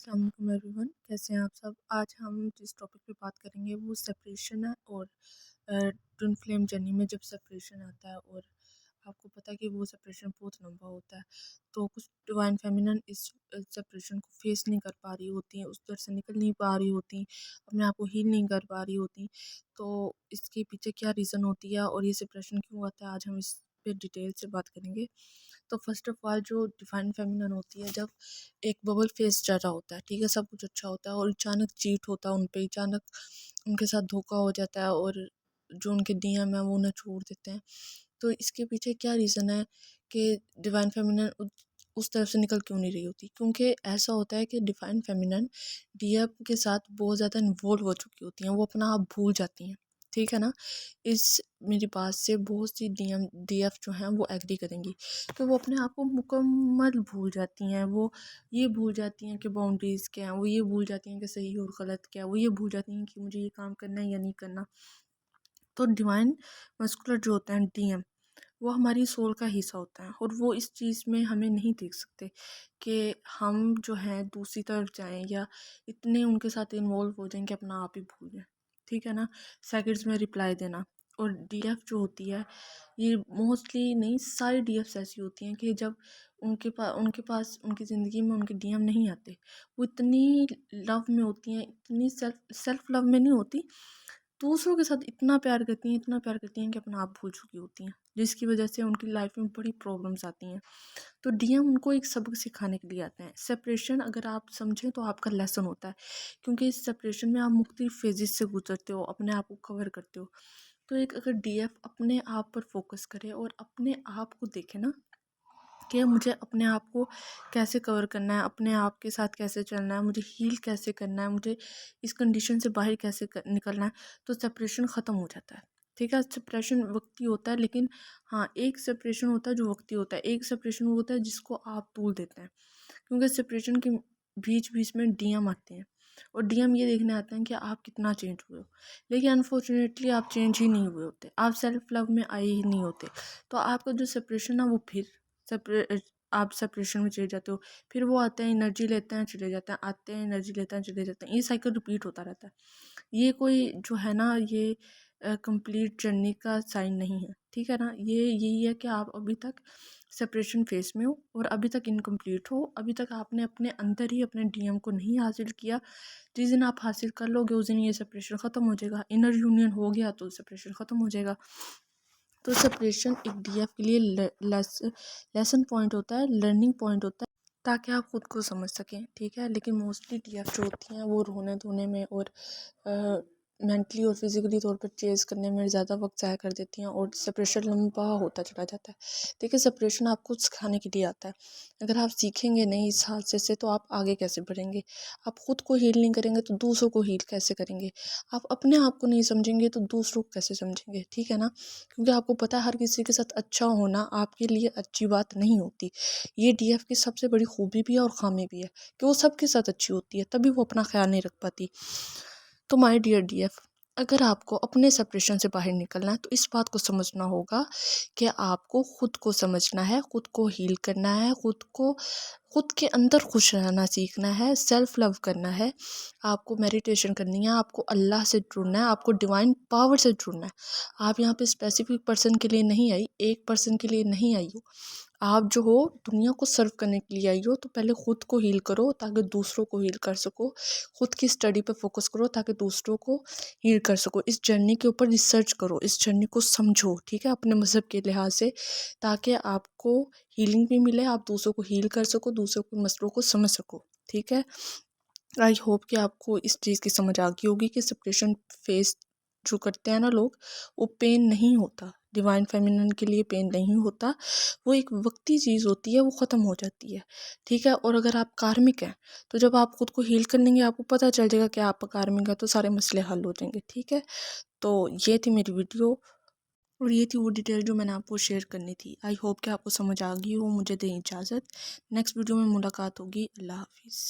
अस्सलाम वालेकुम एवरीवन, कैसे हैं आप सब। आज हम जिस टॉपिक पे बात करेंगे वो सेपरेशन है। और ट्विन फ्लेम जर्नी में जब सेपरेशन आता है और आपको पता है कि वो सेपरेशन बहुत लंबा होता है, तो कुछ डिवाइन फेमिनन इस सेपरेशन को फेस नहीं कर पा रही होती हैं, उस दर से निकल नहीं पा रही होती, अपने आप को हील नहीं कर पा रही होती। तो इसके पीछे क्या रीज़न होती है और ये सेपरेशन क्यों आता है, आज हम इस पे डिटेल से बात करेंगे। तो फर्स्ट ऑफ ऑल जो डिवाइन फेमिनन होती है, जब एक बबल फेस चल रहा होता है, ठीक है, सब कुछ अच्छा होता है और अचानक चीट होता है उन पे, अचानक उनके साथ धोखा हो जाता है और जो उनके डीएम है वो उन्हें छोड़ देते हैं। तो इसके पीछे क्या रीज़न है कि डिवाइन फेमिनन उस तरफ से निकल क्यों नहीं रही होती। क्योंकि ऐसा होता है कि डिवाइन फेमिनन डीएफ के साथ बहुत ज़्यादा इन्वॉल्व हो चुकी होती हैं, वो अपना आप भूल जाती हैं, ठीक है ना। इस मेरी बात से बहुत सी डीएफ जो हैं वो एग्री करेंगी कि वो अपने आप को मुकम्मल भूल जाती हैं। वो ये भूल जाती हैं कि बाउंड्रीज़ क्या हैं, वो ये भूल जाती हैं कि सही और गलत क्या है, वो ये भूल जाती हैं कि मुझे ये काम करना है या नहीं करना। तो डिवाइन मस्कुलर जो होता है डीएम, वो हमारी सोल का हिस्सा होता है और वो इस चीज़ में हमें नहीं देख सकते कि हम जो हैं दूसरी तरफ जाएं या इतने उनके साथ इन्वॉल्व हो जाएं कि अपना आप ही भूल जाएं, ठीक है ना। सेकंड्स में रिप्लाई देना। और डीएफ जो होती है, ये मोस्टली नहीं, सारी डीएफ्स ऐसी होती हैं कि जब उनके पास उनकी ज़िंदगी में उनके डीएम नहीं आते, वो इतनी लव में होती हैं, इतनी सेल्फ लव में नहीं होती, दूसरों के साथ इतना प्यार करती हैं, इतना प्यार करती हैं कि अपना आप भूल चुकी होती हैं, जिसकी वजह से उनकी लाइफ में बड़ी प्रॉब्लम्स आती हैं। तो डीएम उनको एक सबक सिखाने के लिए आते हैं। सेपरेशन अगर आप समझें तो आपका लेसन होता है, क्योंकि इस सेपरेशन में आप मुख्तलिफ फेजेस से गुजरते हो, अपने आप को कवर करते हो। तो एक अगर डीएफ अपने आप पर फोकस करे और अपने आप को देखे ना कि मुझे अपने आप को कैसे कवर करना है, अपने आप के साथ कैसे चलना है, मुझे हील कैसे करना है, मुझे इस कंडीशन से बाहर कैसे निकलना है, तो सेपरेशन ख़त्म हो जाता है, ठीक है। सेपरेशन वक्ती होता है, लेकिन हाँ, एक सेपरेशन होता है जो वक्ती होता है, एक सेपरेशन वो होता है जिसको आप भूल देते हैं। क्योंकि सेपरेशन के बीच बीच में डीएम आते हैं और डीएम ये देखने आते हैं कि आप कितना चेंज हुए हो, लेकिन अनफॉर्चुनेटली आप चेंज ही नहीं हुए होते, आप सेल्फ लव में आए ही नहीं होते। तो आपका जो सेपरेशन है वो फिर सेपरे आप सेपरेशन में चले जाते हो, फिर वो आते हैं, एनर्जी लेते हैं, चले जाते हैं, आते हैं, एनर्जी लेते हैं, चले जाते हैं, ये साइकिल रिपीट होता रहता है। ये कोई जो है ना, ये कंप्लीट जर्नी का साइन नहीं है, ठीक है ना। ये यही है कि आप अभी तक सेपरेशन फेस में हो और अभी तक इनकम्प्लीट हो, अभी तक आपने अपने अंदर ही अपने डीएम को नहीं हासिल किया। जिस दिन आप हासिल कर लोगे उस दिन ये सेपरेशन ख़त्म हो जाएगा, इनर यूनियन हो गया तो सेपरेशन ख़त्म हो जाएगा। तो सेपरेशन एक डीएफ के लिए लेसन पॉइंट होता है, लर्निंग पॉइंट होता है, ताकि आप खुद को समझ सकें, ठीक है। लेकिन मोस्टली डीएफ जो होती हैं वो रोने धोने में और मेंटली और फिजिकली तौर पर चेज करने में ज़्यादा वक्त ज़ाया कर देती हैं और सेपरेशन लंबा होता चला जाता है। देखिए, सेपरेशन आपको सिखाने के लिए आता है। अगर आप सीखेंगे नहीं इस हादसे से तो आप आगे कैसे बढ़ेंगे। आप खुद को हील नहीं करेंगे तो दूसरों को हील कैसे करेंगे। आप अपने आप को नहीं समझेंगे तो दूसरों को कैसे समझेंगे, ठीक है ना। क्योंकि आपको पता है हर किसी के साथ अच्छा होना आपके लिए अच्छी बात नहीं होती। ये डीएफ की सबसे बड़ी खूबी भी है और खामी भी है कि वो सबके साथ अच्छी होती है, तभी वो अपना ख्याल नहीं रख पाती। तो माय डियर डीएफ, अगर आपको अपने सेपरेशन से बाहर निकलना है तो इस बात को समझना होगा कि आपको खुद को समझना है, खुद को हील करना है, खुद के अंदर खुश रहना सीखना है, सेल्फ लव करना है, आपको मेडिटेशन करनी है, आपको अल्लाह से जुड़ना है, आपको डिवाइन पावर से जुड़ना है। आप यहाँ पे स्पेसिफिक पर्सन के लिए नहीं आई, एक पर्सन के लिए नहीं आई हो, आप जो हो दुनिया को सर्व करने के लिए आई हो। तो पहले खुद को हील करो ताकि दूसरों को हील कर सको, खुद की स्टडी पे फोकस करो ताकि दूसरों को हील कर सको। इस जर्नी के ऊपर रिसर्च करो, इस जर्नी को समझो, ठीक है, अपने मज़हब के लिहाज से, ताकि आपको हीलिंग भी मिले, आप दूसरों को हील कर सको, दूसरों के मसलों को समझ सको, ठीक है। आई होप कि आपको इस चीज़ की समझ आ गई होगी कि सेपरेशन फेस जो करते हैं ना लोग, वो पेन नहीं होता, डिवाइन फेमिनिन के लिए पेन नहीं होता, वो एक वक्ती चीज़ होती है, वो ख़त्म हो जाती है, ठीक है। और अगर आप कार्मिक हैं तो जब आप खुद को हील कर लेंगे आपको पता चल जाएगा कि आप कार्मिक हैं, तो सारे मसले हल हो जाएंगे, ठीक है। तो ये थी मेरी वीडियो और ये थी वो डिटेल जो मैंने आपको शेयर करनी थी। आई होप कि आपको समझ आ गई हो। मुझे दें इजाज़त, नेक्स्ट वीडियो में मुलाकात होगी। अल्लाह हाफिज़।